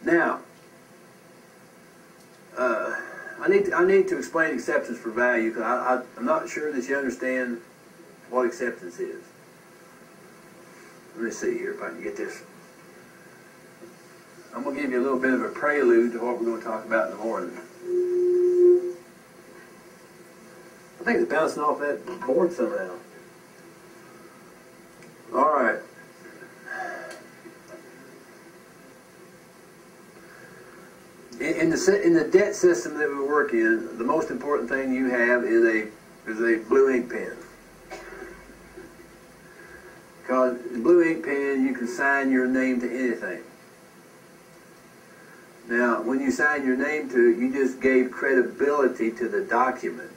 Now, I need to explain acceptance for value, because I'm not sure that you understand what acceptance is. Let me see here if I can get this. I'm going to give you a little bit of a prelude to what we're going to talk about in the morning. I think it's bouncing off that board somehow. All right. In the debt system that we work in, the most important thing you have is a blue ink pen. Because in blue ink pen, you can sign your name to anything. Now, when you sign your name to it, you just gave credibility to the document.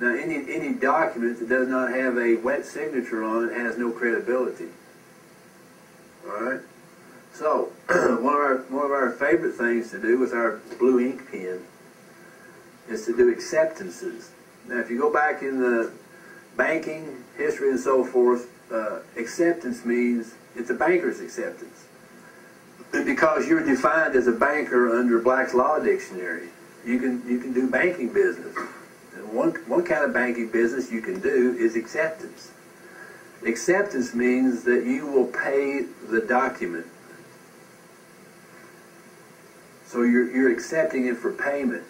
Now, any document that does not have a wet signature on it has no credibility. All right. So, one of our favorite things to do with our blue ink pen is to do acceptances. Now, if you go back in the banking history and so forth, acceptance means it's a banker's acceptance. Because you're defined as a banker under Black's Law Dictionary, you can do banking business. And one kind of banking business you can do is acceptance. Acceptance means that you will pay the document. So you're accepting it for payment.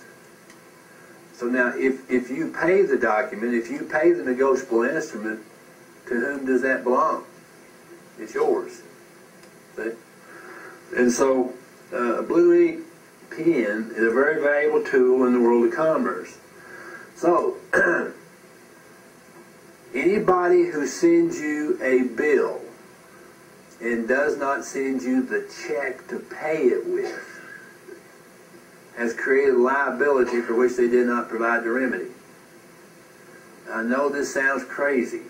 So now, if you pay the document, if you pay the negotiable instrument, to whom does that belong? It's yours. See? And so, a blue ink pen is a very valuable tool in the world of commerce. So, anybody who sends you a bill and does not send you the check to pay it with has created liability for which they did not provide the remedy. I know this sounds crazy,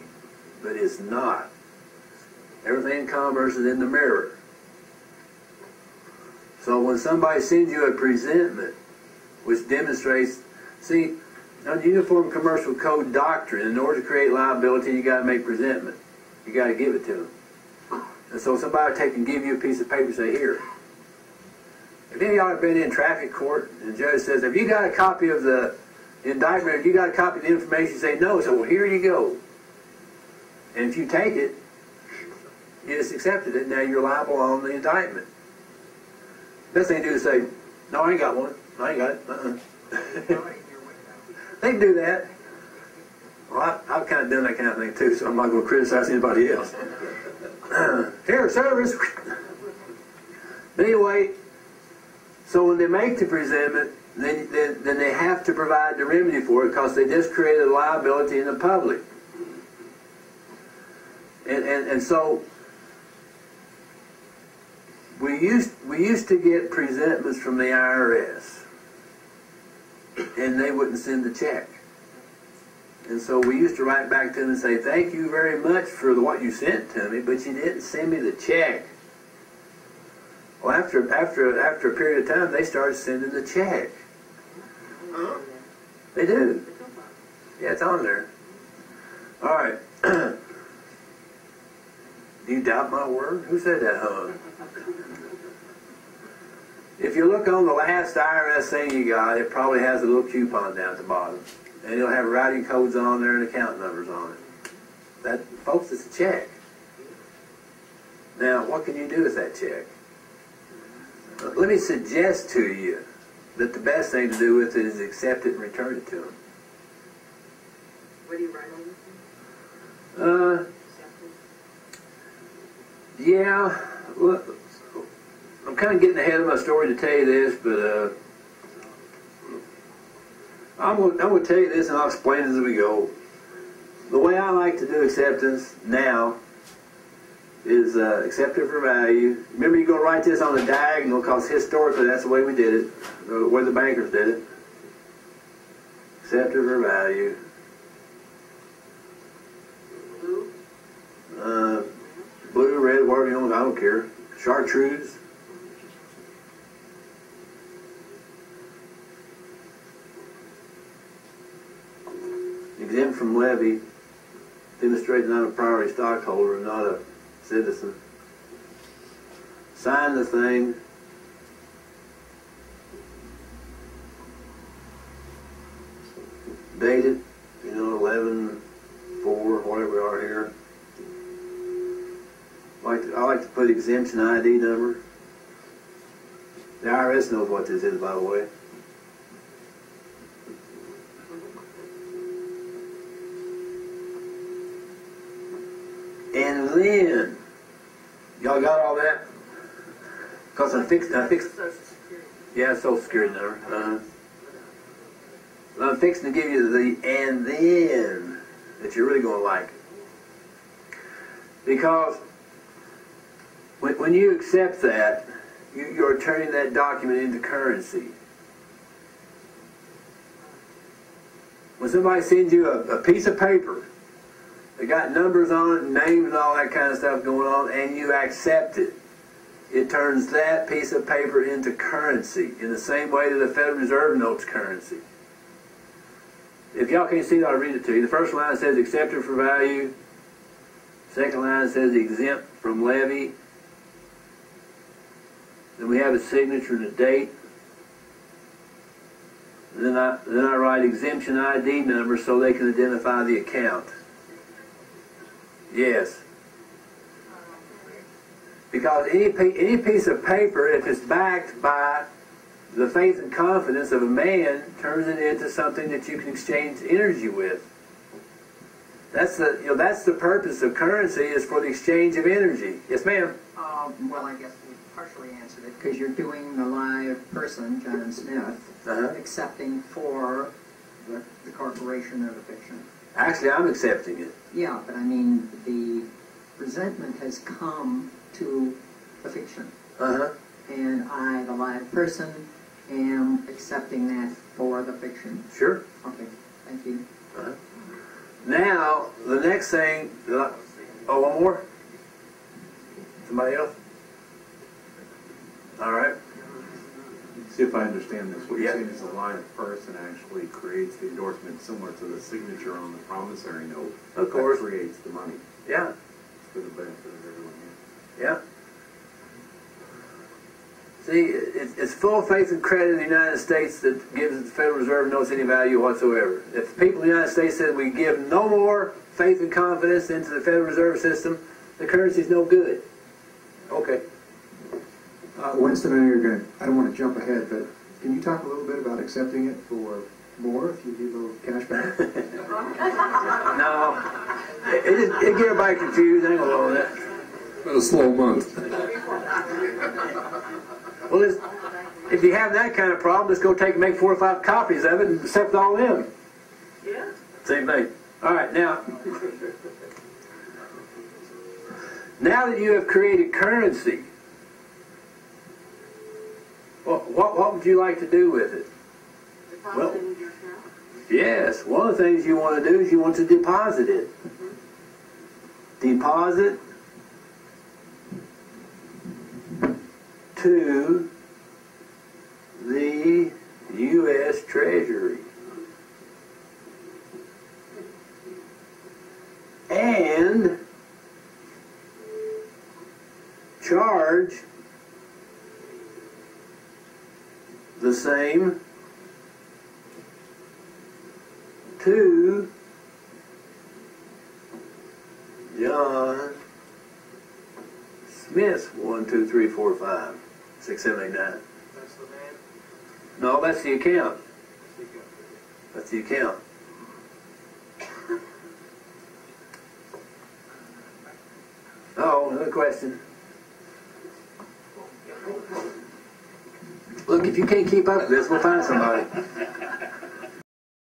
but it's not. Everything in commerce is in the mirror. So when somebody sends you a presentment which demonstrates, see, under Uniform Commercial Code doctrine, in order to create liability, you got to make presentment. You got to give it to them. And so somebody will take and give you a piece of paper and say, here. If any of y'all have been in traffic court and the judge says, have you got a copy of the indictment, have you got a copy of the information? You say, no. So, well, here you go. And if you take it, you just accepted it, now you're liable on the indictment. Best thing to do is say, no, I ain't got one. I ain't got it. They can do that. Well, I've kind of done that kind of thing too, so I'm not going to criticize anybody else. Here, service. But anyway, so when they make the presentment, then they have to provide the remedy for it, because they just created a liability in the public. And so we used to get presentments from the IRS, and they wouldn't send the check. And so we used to write back to them and say, thank you very much for what you sent to me, but you didn't send me the check. Well, after a period of time, they started sending the check. They do. Yeah, it's on there. All right. Do you doubt my word? Who said that, huh? If you look on the last IRS thing you got, it probably has a little coupon down at the bottom. And it'll have routing codes on there and account numbers on it. That, folks, it's a check. Now, what can you do with that check? Let me suggest to you that the best thing to do with it is accept it and return it to them. What do you write on it? Yeah. Look, I'm kind of getting ahead of my story to tell you this, but I'm going to tell you this and I'll explain it as we go. The way I like to do acceptance now is accept it for value. Remember, you're going to write this on the diagonal because historically that's the way we did it, the way the bankers did it. Accept it for value. Blue, red, whatever you want, I don't care. Chartreuse. Exempt from levy, demonstrating I'm a priority stockholder and not a citizen. sign the thing. Date it, 11/4, whatever we are here. I like to put exemption ID number. The IRS knows what this is, by the way. And then, y'all got all that? Because I fixed, yeah, Social Security number. I'm fixing to give you the and then that you're really going to like. Because when you accept that, you're turning that document into currency. When somebody sends you a piece of paper that got numbers on it, names and all that kind of stuff going on, and you accept it, it turns that piece of paper into currency in the same way that the Federal Reserve notes currency. If y'all can't see it, I'll read it to you. The first line says accepted for value. Second line says exempt from levy. Then we have a signature and a date. And then I write exemption ID number so they can identify the account. Yes. Because any piece of paper, if it's backed by the faith and confidence of a man, turns it into something that you can exchange energy with. That's the purpose of currency, is for the exchange of energy. Yes, ma'am. Well, I guess you partially answered it, because you're doing the live person, John Smith, accepting for the corporation or the fiction. Actually, I'm accepting it. Yeah, but I mean, the presentment has come to the fiction. And I, the live person, am accepting that for the fiction. Sure. Okay, thank you. Now, the next thing, oh, one more? Somebody else? All right. See if I understand this. What you're Yeah. saying is the live person actually creates the endorsement similar to the signature on the promissory note. Of course. That creates the money. Yeah. For the benefit of everyone here. Yeah. See, it's full faith and credit in the United States that gives the Federal Reserve no any value whatsoever. If the people in the United States said we give no more faith and confidence into the Federal Reserve System, the currency's no good. Okay. Winston and I don't want to jump ahead, but can you talk a little bit about accepting it for more if you need a little cash back? No. It get everybody confused. I ain't gonna go on that. Been a slow month. Well, if you have that kind of problem, just go make 4 or 5 copies of it and accept all of them. Yeah. Same thing. All right, now that you have created currency, what would you like to do with it? Well, yes, one of the things you want to do is you want to deposit it. Deposit to the U.S. Treasury. And charge the same to John Smith, 1, 2, 3, 4, 5, 6, 7, 8, 9. That's the man? No, that's the account. That's the account. Oh, another question. Look, if you can't keep up with this, we'll find somebody.